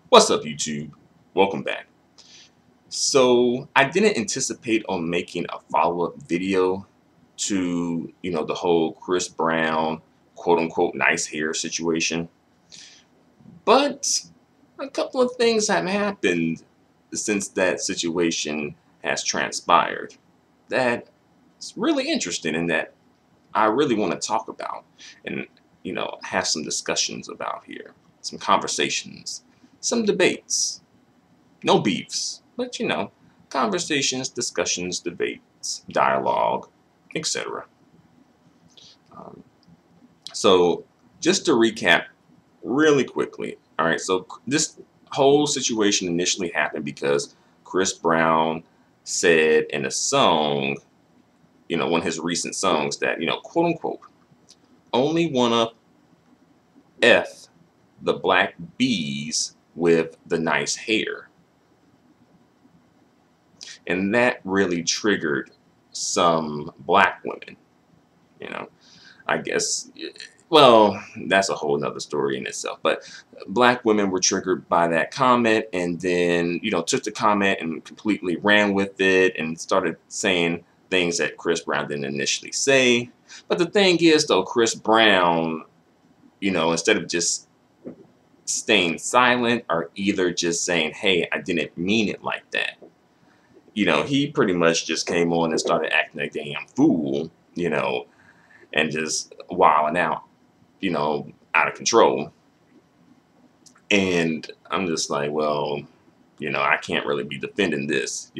What's up, YouTube? Welcome back. So I didn't anticipate on making a follow-up video to, the whole Chris Brown, quote unquote, nice hair situation. But a couple of things have happened since that situation has transpired that's really interesting and that I really want to talk about and, have some discussions about here, some conversations, some debates. No beefs, but conversations, discussions, debates, dialogue, etc. Um, so, just to recap really quickly, all right, so this whole situation initially happened because Chris Brown said in a song, one of his recent songs that, quote unquote, only wanna F the black bees with the nice hair. And that really triggered some black women, you know. I guess, well, that's a whole nother story in itself. But black women were triggered by that comment and then, took the comment and completely ran with it and started saying things that Chris Brown didn't initially say. But the thing is, though, Chris Brown, instead of just staying silent or either just saying, hey, I didn't mean it like that, he pretty much just came on and started acting like a damn fool, and just wilding out, out of control. And I'm just like, well, I can't really be defending this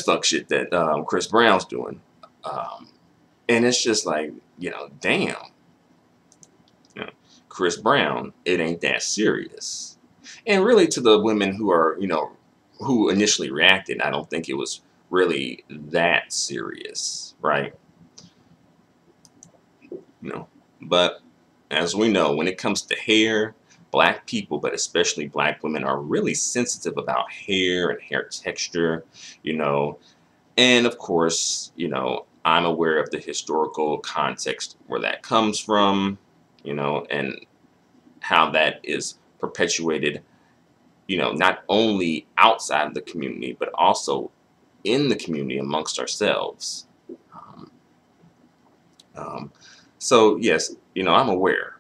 fuck shit that Chris Brown's doing. And it's just like, damn, Chris Brown, it ain't that serious. And really to the women who are, who initially reacted, I don't think it was really that serious, right? But as we know, when it comes to hair, black people, but especially black women, are really sensitive about hair and hair texture, and of course, I'm aware of the historical context where that comes from, and how that is perpetuated, not only outside of the community, but also in the community amongst ourselves. Um, so yes, I'm aware.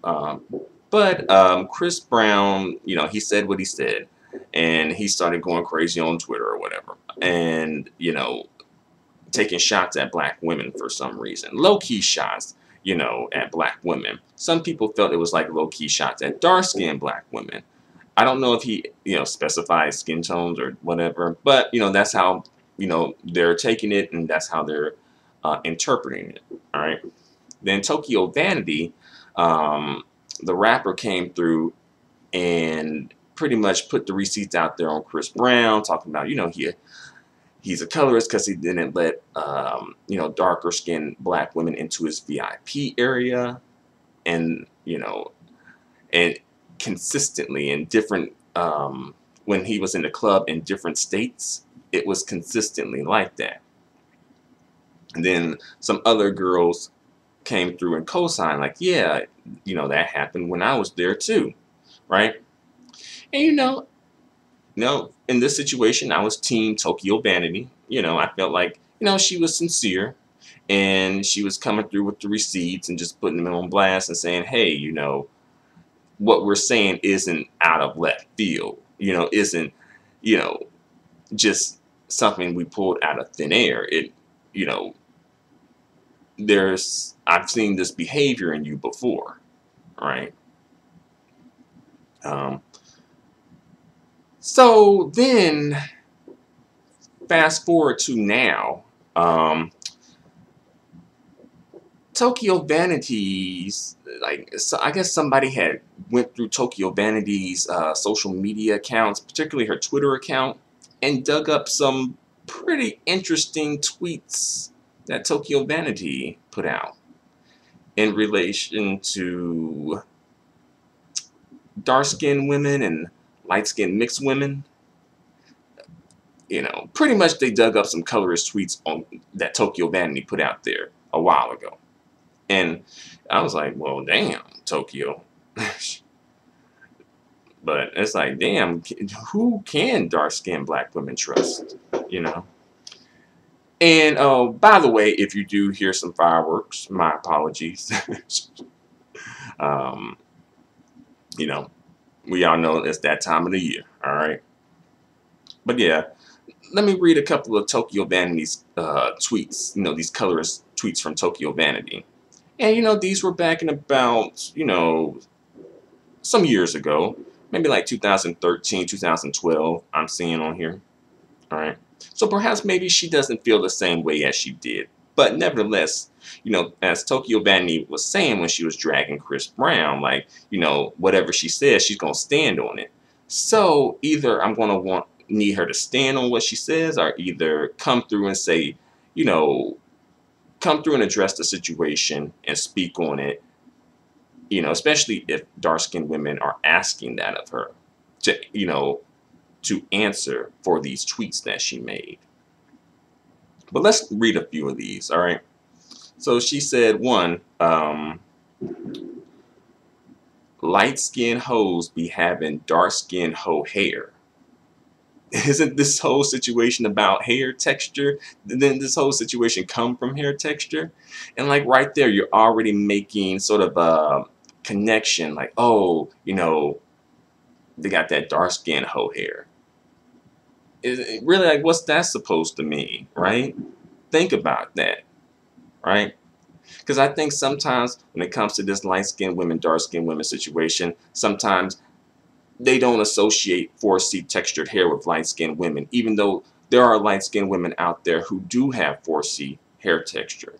Um, but Chris Brown, he said what he said, and he started going crazy on Twitter or whatever, and taking shots at black women for some reason, low key shots, at black women. Some people felt it was like low key shots at dark skinned black women. I don't know if he, specifies skin tones or whatever, but that's how they're taking it, and that's how they're interpreting it. All right. Then Tokyo Vanity, the rapper, came through and pretty much put the receipts out there on Chris Brown, talking about he's a colorist because he didn't let darker skinned black women into his VIP area, and and consistently in different when he was in the club in different states, it was consistently like that. And then some other girls came through and co-signed, like, yeah, that happened when I was there too, right? And in this situation, I was team Tokyo Vanity. I felt like, she was sincere, and she was coming through with the receipts and just putting them on blast and saying, hey, what we're saying isn't out of left field, isn't, just something we pulled out of thin air. It, I've seen this behavior in you before, right? So then, fast forward to now, Tokyo Vanity's, so I guess somebody had went through Tokyo Vanity's social media accounts, particularly her Twitter account, and dug up some pretty interesting tweets that Tokyo Vanity put out in relation to dark-skinned women and light-skinned mixed women. Pretty much they dug up some colorist tweets on that Tokyo Vanity put out there a while ago. And I was like, well, damn, Tokyo. But it's like, damn, who can dark-skinned black women trust? You know. And by the way, if you do hear some fireworks, my apologies. um, you know, we all know it's that time of the year. All right. But yeah, let me read a couple of Tokyo Vanity's tweets. You know, these colorist tweets from Tokyo Vanity. And you know, these were back in about, you know, some years ago, maybe like 2013, 2012. I'm seeing on here. All right. So perhaps maybe she doesn't feel the same way as she did. But nevertheless, you know, as Tokyo Vanity was saying when she was dragging Chris Brown, like, you know, whatever she says, she's going to stand on it. So either I'm going to need her to stand on what she says, or either come through and say, you know, come through and address the situation and speak on it, you know, especially if dark-skinned women are asking that of her, to, you know, to answer for these tweets that she made. But let's read a few of these, all right? So she said, one, light-skinned hoes be having dark-skinned hoe hair. Isn't this whole situation about hair texture? Didn't this whole situation come from hair texture? And like right there, you're already making sort of a connection, like, oh, you know, they got that dark-skinned hoe hair. Is it really, like, what's that supposed to mean, right? Think about that, right? Because I think sometimes when it comes to this light-skinned women, dark-skinned women situation, sometimes they don't associate 4C textured hair with light-skinned women, even though there are light-skinned women out there who do have 4C hair texture.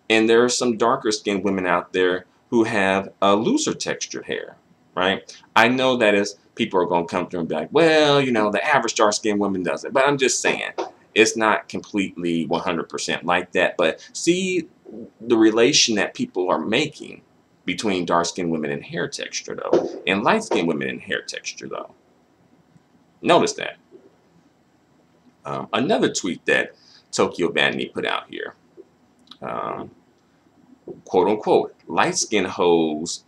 And there are some darker-skinned women out there who have a looser textured hair, right? I know that is, people are going to come through and be like, well, you know, the average dark-skinned woman does it. But I'm just saying, it's not completely 100% like that. But see the relation that people are making between dark-skinned women and hair texture, though, and light-skinned women and hair texture, though. Notice that. Another tweet that Tokyo Vanity put out here, quote unquote, light-skinned hoes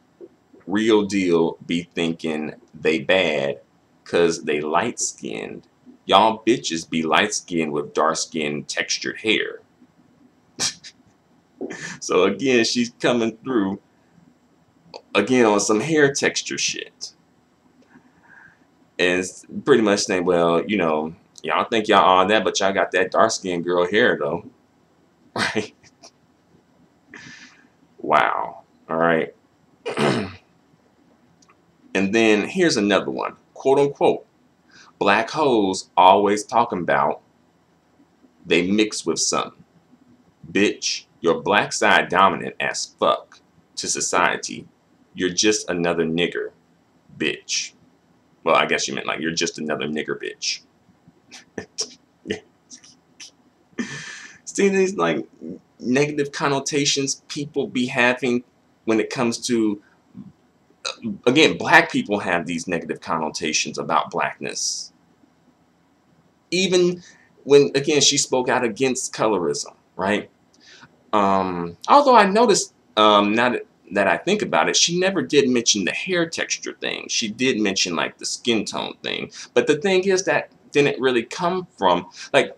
real deal be thinking they bad because they light-skinned. Y'all bitches be light-skinned with dark-skinned textured hair. So again, she's coming through again on some hair texture shit. And it's pretty much saying, well, you know, y'all think y'all all that, but y'all got that dark-skinned girl hair, though. Right? Wow. All right. And then here's another one. Quote unquote. Black hoes always talking about they mix with something. Bitch, you're black side dominant as fuck to society. You're just another nigger, bitch. Well, I guess you meant like you're just another nigger bitch. See these like negative connotations people be having when it comes to, again, black people have these negative connotations about blackness. Even when, again, she spoke out against colorism, right? Although I noticed, now that I think about it, she never did mention the hair texture thing. She did mention like the skin tone thing. But the thing is that didn't really come from, like,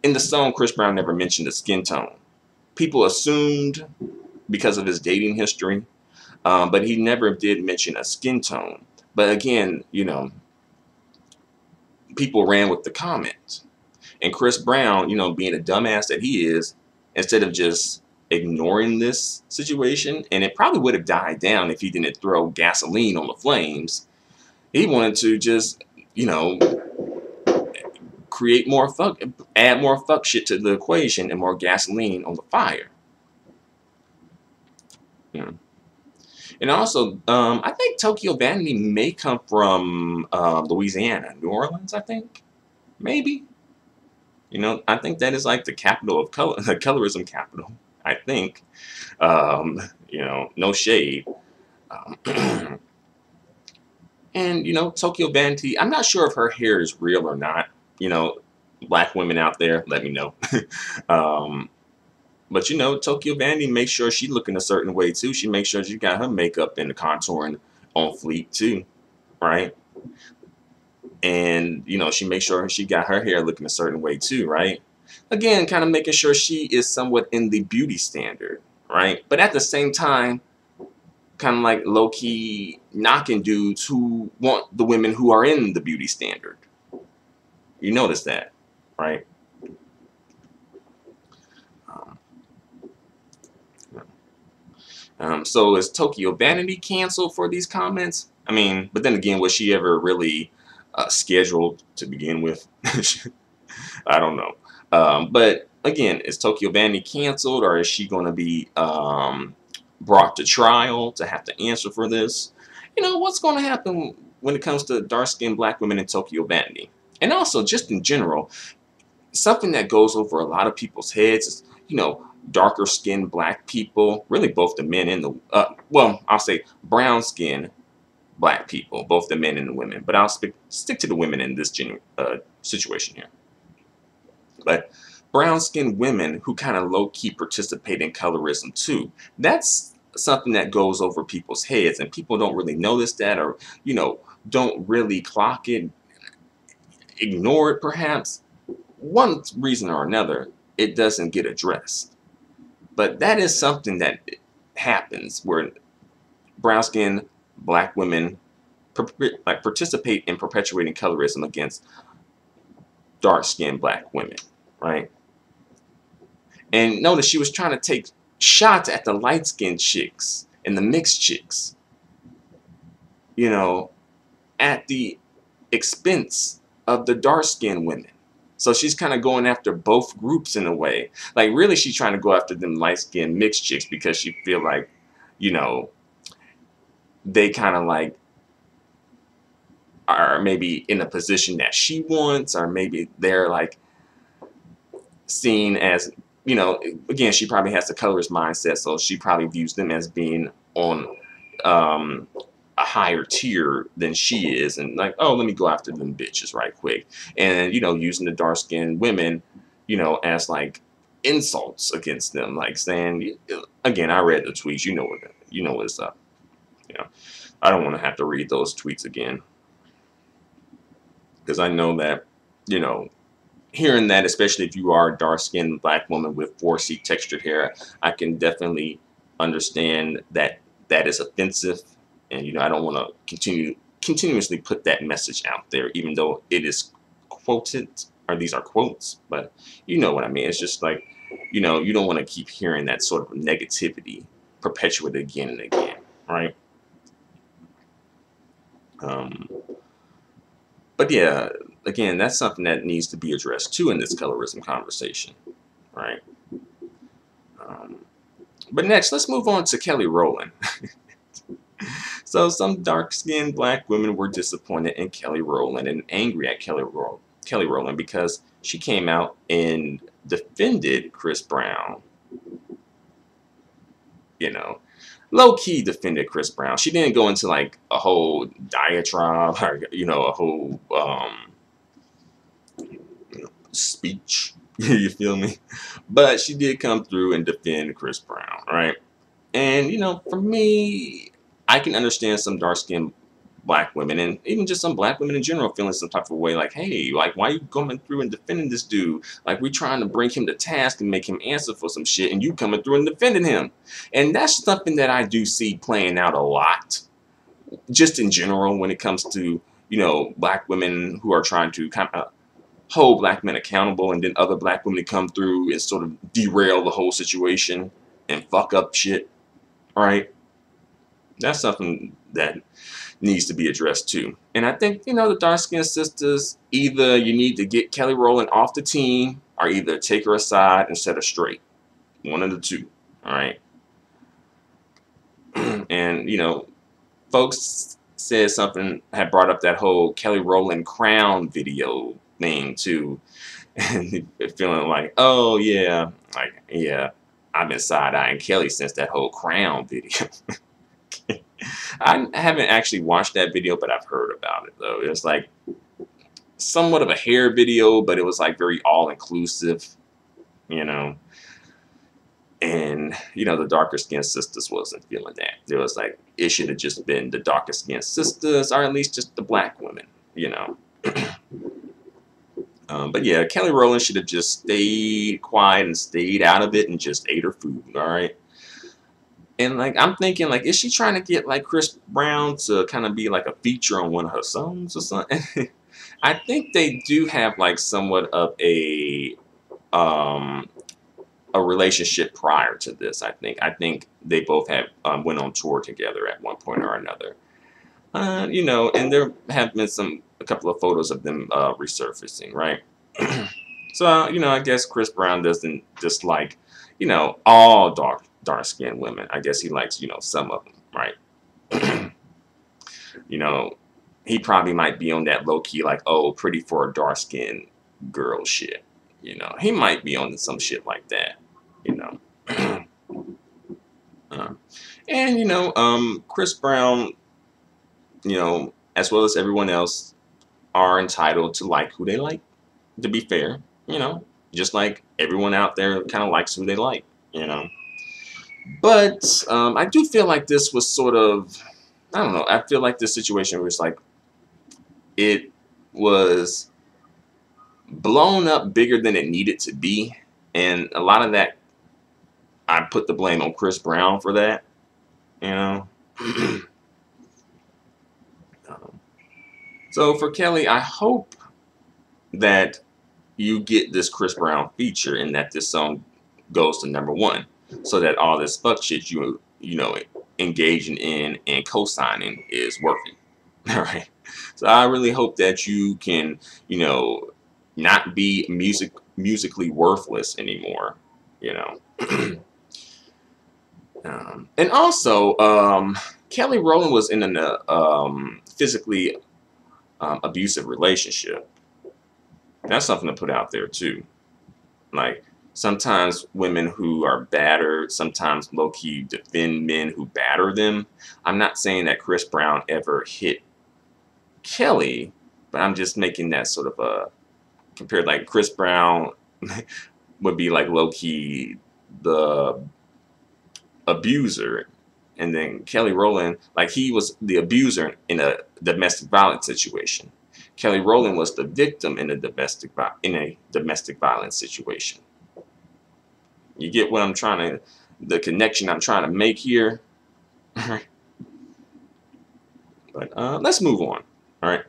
in the song, Chris Brown never mentioned the skin tone. People assumed because of his dating history, but he never did mention a skin tone. But again, you know, people ran with the comment. And Chris Brown, you know, being a dumbass that he is, instead of just ignoring this situation, and it probably would have died down if he didn't throw gasoline on the flames, he wanted to just, you know, create more fuck, add more fuck shit to the equation and more gasoline on the fire. Yeah. And also, I think Tokyo Vanity may come from Louisiana, New Orleans, I think. Maybe. You know, I think that is like the capital of color, the colorism capital, I think. You know, no shade. And, you know, Tokyo Vanity, I'm not sure if her hair is real or not. You know, black women out there, let me know. But, you know, Tokyo Vanity makes sure she looking a certain way, too. She makes sure she got her makeup and the contouring on fleek, too. right? And, she makes sure she got her hair looking a certain way too, right? Again, kind of making sure she is somewhat in the beauty standard, right? But at the same time, kind of like low-key knocking dudes who want the women who are in the beauty standard. You notice that, right? Um, so is Tokyo Vanity canceled for these comments? I mean, but then again, was she ever really scheduled to begin with? I don't know. But again, is Tokyo Vanity canceled, or is she going to be brought to trial to have to answer for this? What's going to happen when it comes to dark-skinned black women in Tokyo Vanity? And also, just in general, something that goes over a lot of people's heads is, darker skinned black people, really both the men and the, well, I'll say brown skinned black people, both the men and the women, but I'll stick to the women in this situation here. But brown skinned women who kind of low key participate in colorism too. That's something that goes over people's heads, and people don't really notice that, or, don't really clock it, ignore it perhaps. One reason or another, it doesn't get addressed. But that is something that happens where brown skinned black women participate in perpetuating colorism against dark skinned black women, right? And notice she was trying to take shots at the light skinned chicks and the mixed chicks, at the expense of the dark skinned women. So she's kind of going after both groups in a way. Like, really, she's trying to go after them light-skinned mixed chicks because she feel like, they kind of like are maybe in a position that she wants, or maybe they're like seen as, again, she probably has the colorist mindset, so she probably views them as being on a higher tier than she is, and like, oh, let me go after them bitches right quick, and using the dark skinned women, as like insults against them, like saying, again, I read the tweets, what's up, I don't want to have to read those tweets again, because I know that, hearing that, especially if you are a dark skinned black woman with 4C textured hair, I can definitely understand that that is offensive. And, I don't want to continuously put that message out there, even though it is quoted, or these are quotes, but you know what I mean. It's just like, you don't want to keep hearing that sort of negativity perpetuated again and again, right? But yeah, again, that's something that needs to be addressed too in this colorism conversation, right? But next, let's move on to Kelly Rowland. So some dark-skinned black women were disappointed in Kelly Rowland and angry at Kelly Rowland because she came out and defended Chris Brown. Low-key defended Chris Brown. She didn't go into like a whole diatribe or a whole speech. You feel me? But she did come through and defend Chris Brown, right? And for me, I can understand some dark-skinned black women, and even just some black women in general, feeling some type of way like, hey, like, why are you coming through and defending this dude? Like, we trying to bring him to task and make him answer for some shit, and you coming through and defending him. And that's something that I do see playing out a lot, just in general, when it comes to, black women who are trying to kind of hold black men accountable, and then other black women come through and sort of derail the whole situation and fuck up shit, right? That's something that needs to be addressed too. And I think, the dark-skinned sisters, either you need to get Kelly Rowland off the team, or either take her aside and set her straight. One of the two, all right? And, folks said something, had brought up that whole Kelly Rowland crown video thing too. And feeling like, oh yeah, like, yeah, I've been side-eyeing Kelly since that whole crown video. I haven't actually watched that video, but I've heard about it though. It's like somewhat of a hair video, but it was like very all-inclusive, And, you know, the darker skinned sisters wasn't feeling that. It was like, it should have just been the darker skinned sisters, or at least just the black women, you know. But yeah, Kelly Rowland should have just stayed quiet and stayed out of it and just ate her food, all right? And like, I'm thinking, like, is she trying to get like Chris Brown to kind of be like a feature on one of her songs or something? I think they do have like somewhat of um, a relationship prior to this. I think they both have went on tour together at one point or another. You know, and there have been a couple of photos of them resurfacing, right? So you know, I guess Chris Brown doesn't dislike, you know, all dark skinned women. I guess he likes, you know, some of them, right? You know, he probably might be on that low key, like, oh, pretty for a dark skinned girl shit. You know, he might be on some shit like that. You know, uh, and you know, Chris Brown, you know, as well as everyone else, are entitled to like who they like. To be fair, you know, just like everyone out there kind of likes who they like, you know. But I do feel like this was sort of, I don't know. I feel like this situation was like it was blown up bigger than it needed to be, and a lot of that I put the blame on Chris Brown for that, you know. Um, so for Kelly, I hope that you get this Chris Brown feature and that this song goes to #1, so that all this fuck shit you know engaging in and co-signing is working. All right. So I really hope that you can, you know, not be musically worthless anymore. You know. And also, Kelly Rowland was in a physically abusive relationship. That's something to put out there too. Like sometimes women who are battered, sometimes low key defend men who batter them. I'm not saying that Chris Brown ever hit Kelly, but I'm just making that sort of a compared. Like Chris Brown would be like low key the abuser, and then Kelly Rowland, like he was the abuser in a domestic violence situation. Kelly Rowland was the victim in a domestic violence situation. You get what I'm trying to, the connection I'm trying to make here. But let's move on. All right.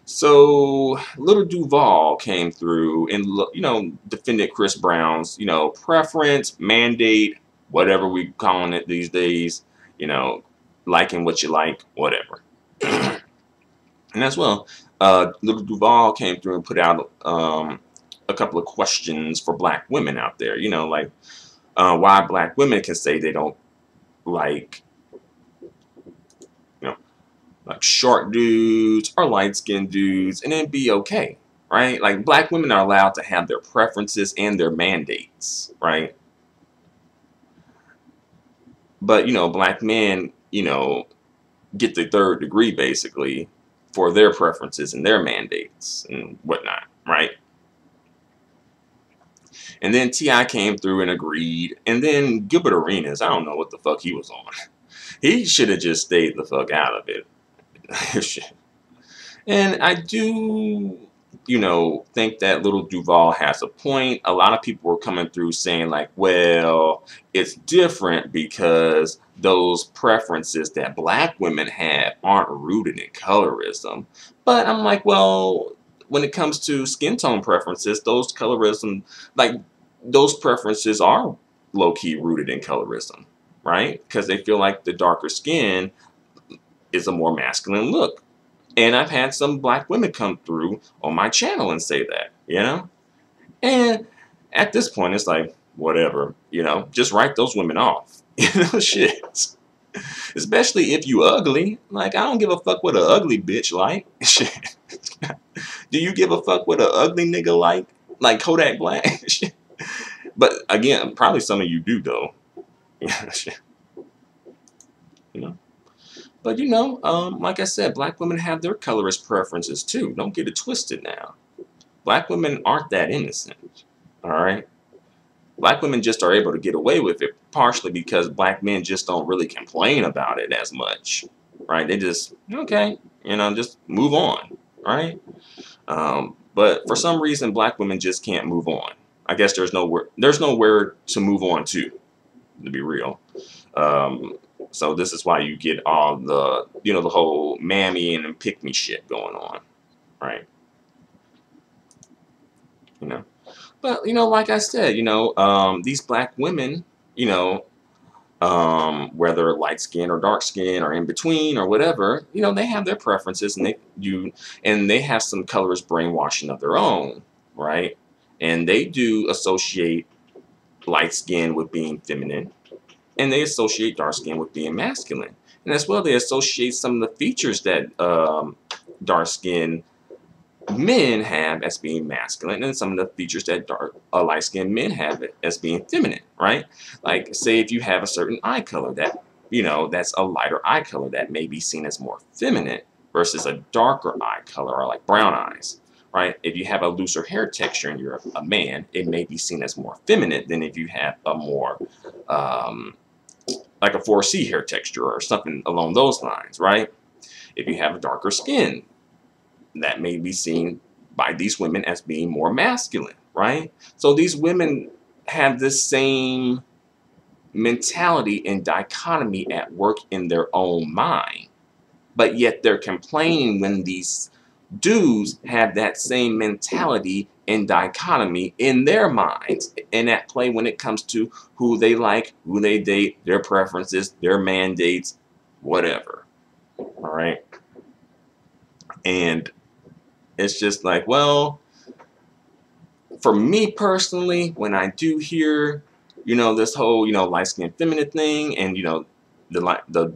So little Duval came through and you know defended Chris Brown's preference, mandate, whatever we calling it these days. You know, liking what you like, whatever. And as well, little Duval came through and put out a couple of questions for black women out there. You know, like why black women can say they don't like, like short dudes or light skinned dudes, and then be okay, right? Like black women are allowed to have their preferences and their mandates, right? But black men, get the third degree basically for their preferences and their mandates and whatnot, right? And then T.I. came through and agreed, and then Gilbert Arenas, I don't know what the fuck he was on. He should have just stayed the fuck out of it. And I do, think that little Duval has a point. A lot of people were coming through saying like, well, it's different because those preferences that black women have aren't rooted in colorism. But I'm like, well, when it comes to skin tone preferences, those preferences are low-key rooted in colorism, right? Because they feel like the darker skin is a more masculine look. And I've had some black women come through on my channel and say that, And at this point, it's like, whatever, just write those women off. Shit. Especially if you ugly. Like, I don't give a fuck what an ugly bitch like. Shit. Do you give a fuck what an ugly nigga like? Like Kodak Black? Shit. But again, probably some of you do, though. Shit. But like I said, black women have their colorist preferences too. Don't get it twisted now. Black women aren't that innocent. All right. Black women just are able to get away with it, partially because black men just don't really complain about it as much, right? They just, okay, just move on, right? But for some reason, black women just can't move on. I guess there's nowhere to move on to be real. Um, so this is why you get all the whole mammy and pick me shit going on, right? You know. But like I said, these black women, you know, whether light skin or dark skin or in between or whatever, they have their preferences, and they have some colorist brainwashing of their own, right? And they do associate light skin with being feminine, and they associate dark skin with being masculine, and as well they associate some of the features that dark skin men have as being masculine, and some of the features that light skinned men have as being feminine, right? Like, say if you have a certain eye color that, that's a lighter eye color that may be seen as more feminine versus a darker eye color, or like brown eyes, right? If you have a looser hair texture and you're a man, it may be seen as more feminine than if you have a more, like a 4C hair texture or something along those lines, right? If you have a darker skin, that may be seen by these women as being more masculine, right? So these women have this same mentality and dichotomy at work in their own mind, but yet they're complaining when these dudes have that same mentality and dichotomy in their minds and at play when it comes to who they like, who they date, their preferences, their mandates, whatever. All right. And it's just like, well, for me personally, when I do hear, this whole, light skinned feminine thing, and the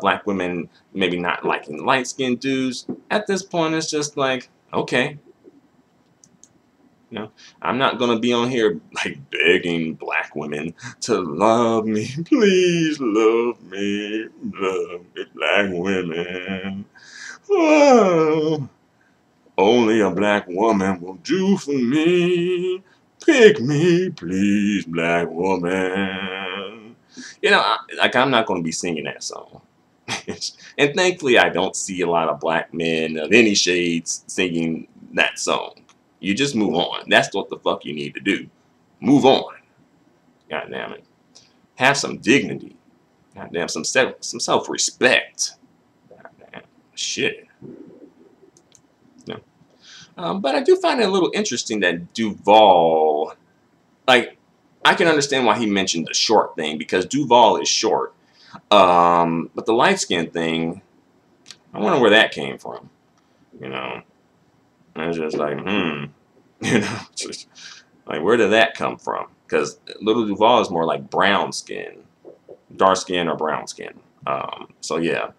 black women maybe not liking light skinned dudes, at this point it's just like, okay, I'm not gonna be on here like begging black women to love me, please love me, black women. Oh. Only a black woman will do for me. Pick me, please, black woman. I'm not going to be singing that song. And thankfully, I don't see a lot of black men of any shades singing that song. You just move on. That's what the fuck you need to do. Move on. God damn it. Have some dignity. God damn, some self-respect. God damn. Shit. But I do find it a little interesting that Duval, like, I can understand why he mentioned the short thing, because Duval is short. But the light skin thing, I wonder where that came from. And it's just like, just, like, where did that come from? Because little Duval is more like brown skin, dark skin or brown skin. So yeah.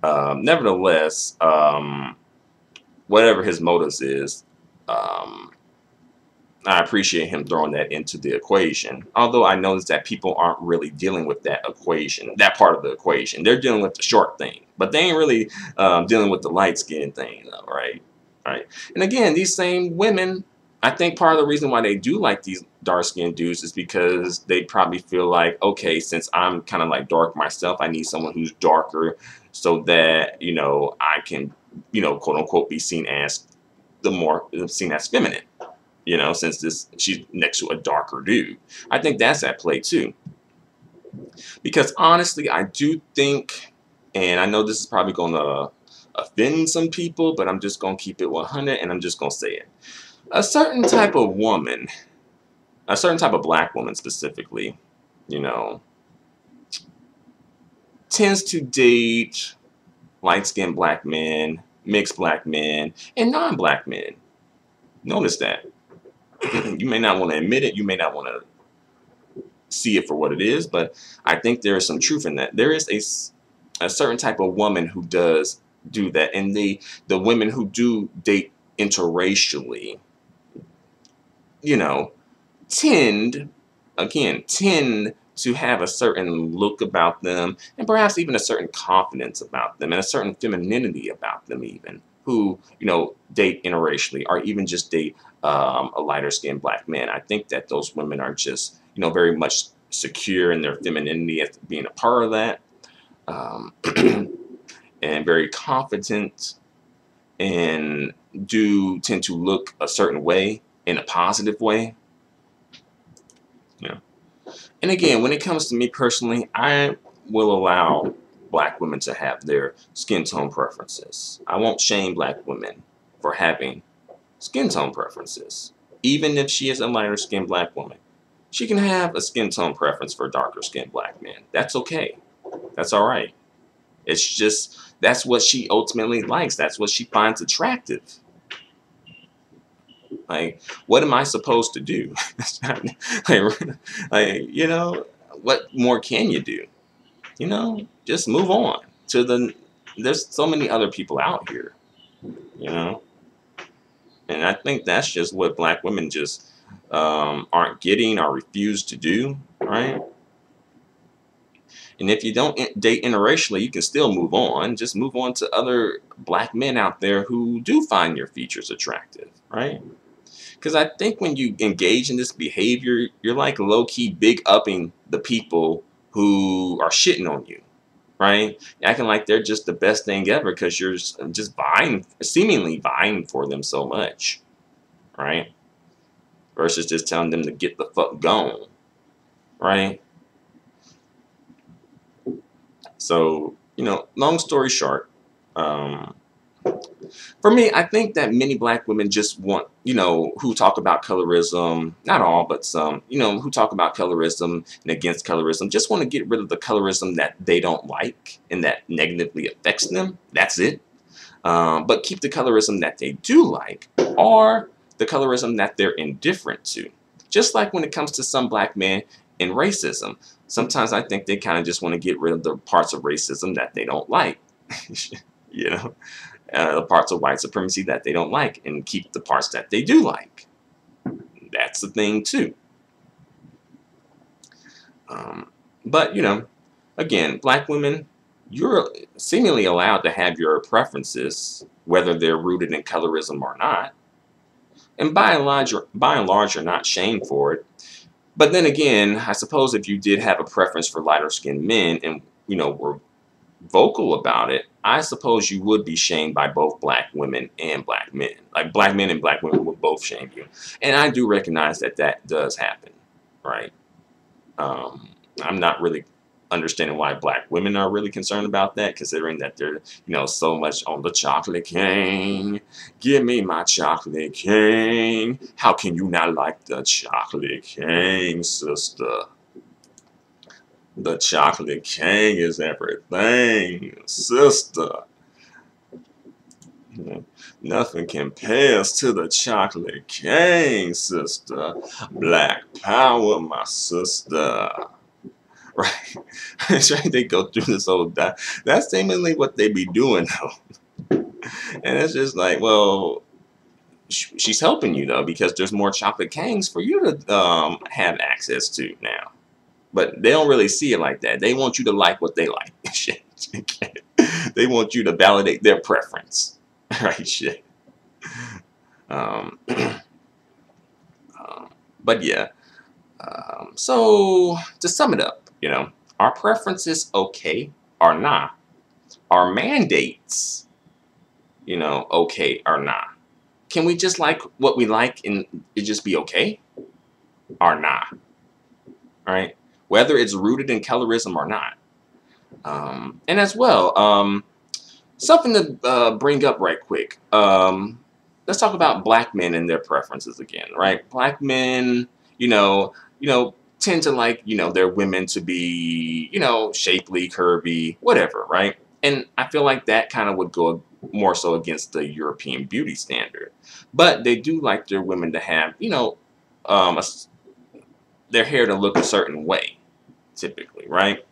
Nevertheless, whatever his motives is, I appreciate him throwing that into the equation. Although I notice that people aren't really dealing with that equation, that part of the equation. They're dealing with the short thing, but they ain't really dealing with the light skin thing, though, right? Right. And again, these same women, I think part of the reason why they do like these dark skinned dudes is because they probably feel like, okay, since I'm kind of like dark myself, I need someone who's darker so that, I can, quote unquote, be seen as feminine, since she's next to a darker dude. I think that's at play too. Because honestly, I do think, and I know this is probably going to offend some people, but I'm just going to keep it 100 and I'm just going to say it. A certain type of woman, a certain type of black woman specifically, tends to date light-skinned black men, mixed black men, and non-black men. Notice that. You may not want to admit it. You may not want to see it for what it is, but I think there is some truth in that. There is a certain type of woman who does do that, and the women who do date interracially, tend to have a certain look about them, and perhaps even a certain confidence about them, and a certain femininity about them even, who, date interracially, or even just date a lighter skinned black man. I think that those women are just very much secure in their femininity as being a part of that, um, and very confident, and do tend to look a certain way in a positive way. You know. And again, when it comes to me personally, I will allow black women to have their skin tone preferences. I won't shame black women for having skin tone preferences. Even if she is a lighter skinned black woman, she can have a skin tone preference for darker skinned black men. That's okay. That's all right. It's just that's what she ultimately likes. That's what she finds attractive. Like, what am I supposed to do? like, what more can you do? Just move on to the. There's so many other people out here, you know, and I think that's just what black women just aren't getting or refuse to do, right? And if you don't date interracially, you can still move on. Just move on to other black men out there who do find your features attractive, right? Because I think when you engage in this behavior, you're like low-key big upping the people who are shitting on you, right? Acting like they're just the best thing ever because you're just seemingly vying for them so much, right? Versus just telling them to get the fuck gone, right? So, long story short, for me, I think that many black women just want, who talk about colorism, not all, but some, who talk about colorism and against colorism, just want to get rid of the colorism that they don't like and that negatively affects them. That's it. But keep the colorism that they do like, or the colorism that they're indifferent to. Just like when it comes to some black men and racism. Sometimes I think they kind of just want to get rid of the parts of racism that they don't like. The parts of white supremacy that they don't like, and keep the parts that they do like. That's the thing too. But again, black women, you're seemingly allowed to have your preferences, whether they're rooted in colorism or not. And by and large, you're not shamed for it. But then again, I suppose if you did have a preference for lighter skinned men and were vocal about it, I suppose you would be shamed by both black women and black men. Like, black men and black women would both shame you. And I do recognize that that does happen, right? I'm not really understanding why black women are really concerned about that, considering that they're, so much on the chocolate king. Give me my chocolate king. How can you not like the chocolate king, sister? The chocolate king is everything, sister. Nothing compares to the chocolate king, sister. Black power, my sister. Right? That's right. They go through this whole that's seemingly what they be doing, though. And it's just like, well, she's helping you, though, because there's more chocolate kings for you to have access to now. But they don't really see it like that. They want you to like what they like. Shit. They want you to validate their preference. Right? Shit. But yeah. So to sum it up, our preferences okay or not. Our mandates, okay or not. Can we just like what we like and it just be okay or not? All right. Whether it's rooted in colorism or not. And as well, something to bring up right quick. Let's talk about black men and their preferences again, right? Black men, tend to like, their women to be, shapely, curvy, whatever, right? And I feel like that kind of would go more so against the European beauty standard. But they do like their women to have, their hair to look a certain way, typically, right?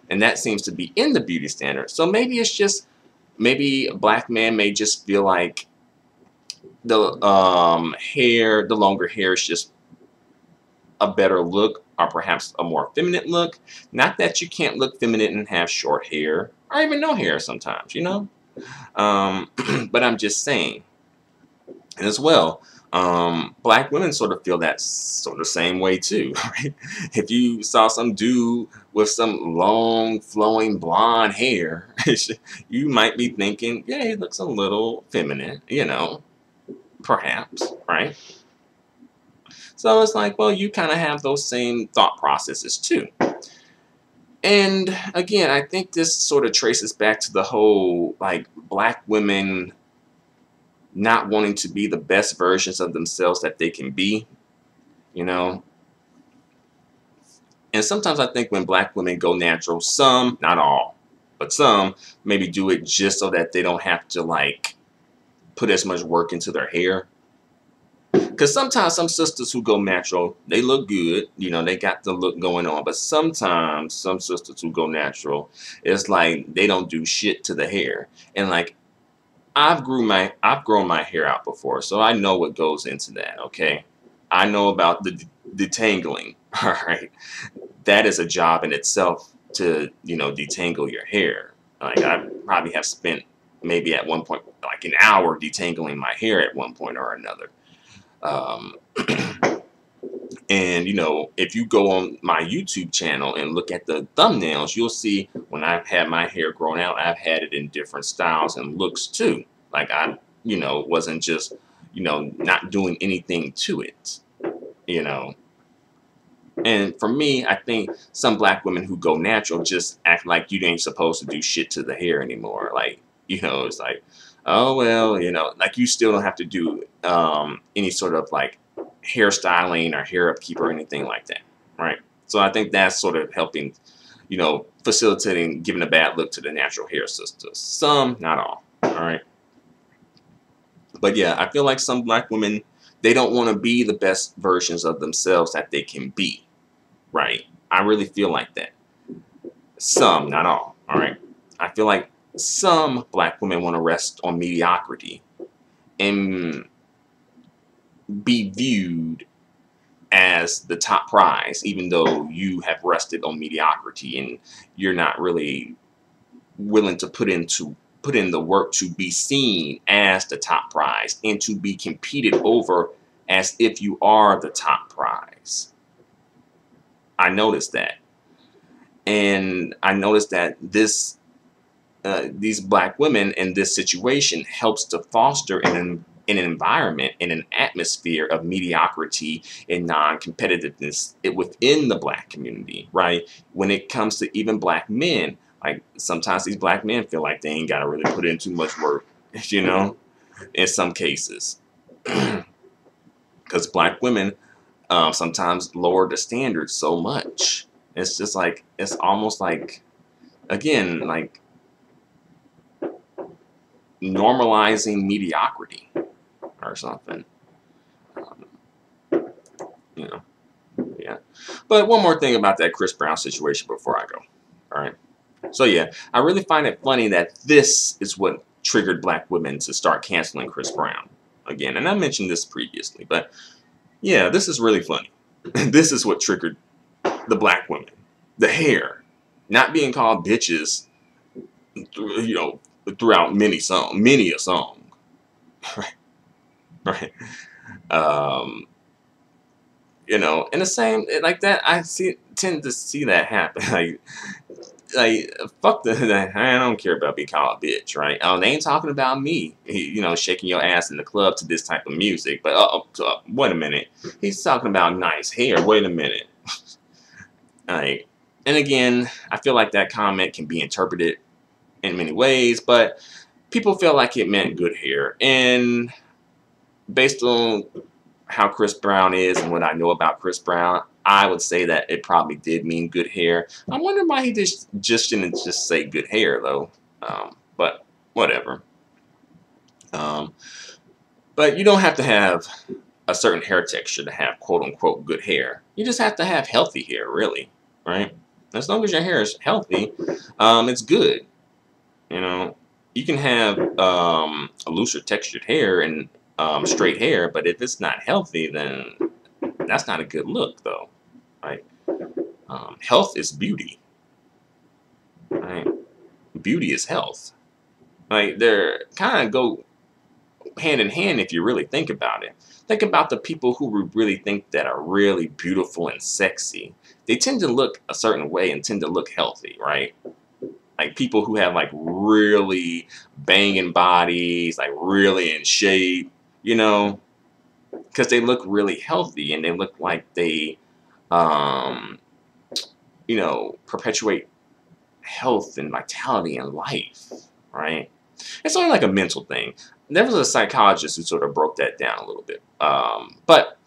And that seems to be in the beauty standard. So maybe it's just, maybe a black man may just feel like the the longer hair is just a better look, or perhaps a more feminine look. Not that you can't look feminine and have short hair, or even no hair sometimes, But I'm just saying. And as well, Black women sort of feel that sort of same way too, right? If you saw some dude with some long flowing blonde hair, you might be thinking, yeah, he looks a little feminine, you know, perhaps, right? So it's like, well, you kind of have those same thought processes too. And again, I think this sort of traces back to the whole like black women not wanting to be the best versions of themselves that they can be, you know. And sometimes I think when black women go natural, some, not all, but some maybe do it just so that they don't have to like put as much work into their hair. Because sometimes some sisters who go natural, they look good, you know, they got the look going on. But sometimes some sisters who go natural, it's like they don't do shit to the hair. And like I've grown my hair out before, so I know what goes into that, okay? I know about the detangling, all right? That is a job in itself to, you know, detangle your hair. Like I probably have spent maybe at one point like an hour detangling my hair at one point or another. Um, and you know, if you go on my YouTube channel and look at the thumbnails, you'll see when I've had my hair grown out, I've had it in different styles and looks too. Like I, you know, wasn't just, you know, not doing anything to it, you know. And for me, I think some black women who go natural just act like you ain't supposed to do shit to the hair anymore. Like, you know, it's like, oh, well, you know, like you still don't have to do any sort of like hairstyling or hair upkeep or anything like that. Right. So I think that's sort of helping, you know, facilitating giving a bad look to the natural hair sisters. Some, not all. All right. But yeah, I feel like some black women, they don't want to be the best versions of themselves that they can be. Right. I really feel like that. Some, not all. All right. I feel like some black women want to rest on mediocrity and be viewed as the top prize, even though you have rested on mediocrity and you're not really willing to put in the work to be seen as the top prize and to be competed over as if you are the top prize. I noticed that. And I noticed that these black women in this situation helps to foster an environment and an atmosphere of mediocrity and non-competitiveness within the black community, right? When it comes to even black men, like sometimes these black men feel like they ain't got to really put in too much work, you know, in some cases. Because black women sometimes lower the standards so much. It's just like, it's almost like, again, like normalizing mediocrity or something. Um, you know, yeah. But one more thing about that Chris Brown situation before I go. All right. So yeah, I really find it funny that this is what triggered black women to start canceling Chris Brown again. And I mentioned this previously, but yeah, this is really funny. This is what triggered the black women. The hair. Not being called bitches, you know, throughout many a song. Right. Right. Um, you know, and the same like that. Tend to see that happen. Like fuck I don't care about being called a bitch, right? Oh, they ain't talking about me. You know, shaking your ass in the club to this type of music. But wait a minute, he's talking about nice hair. Wait a minute, like, and again, I feel like that comment can be interpreted in many ways, but people feel like it meant good hair, and based on how Chris Brown is and what I know about Chris Brown, I would say that it probably did mean good hair. I wonder why he just didn't just say good hair though. But whatever. Um, but you don't have to have a certain hair texture to have quote unquote good hair. You just have to have healthy hair, really, right? As long as your hair is healthy, it's good. You know, you can have a looser textured hair and straight hair, but if it's not healthy, then that's not a good look, though. Right? Health is beauty. Right? Beauty is health. Like they're kind of go hand in hand if you really think about it. Think about the people who we really think that are really beautiful and sexy. They tend to look a certain way and tend to look healthy, right? Like people who have like really banging bodies, like really in shape, you know, because they look really healthy and they look like they, um, perpetuate health and vitality in life, right? It's only like a mental thing. There was a psychologist who sort of broke that down a little bit. But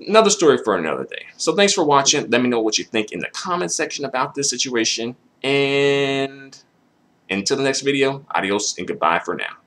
another story for another day. So thanks for watching. Let me know what you think in the comment section about this situation. And until the next video, adios and goodbye for now.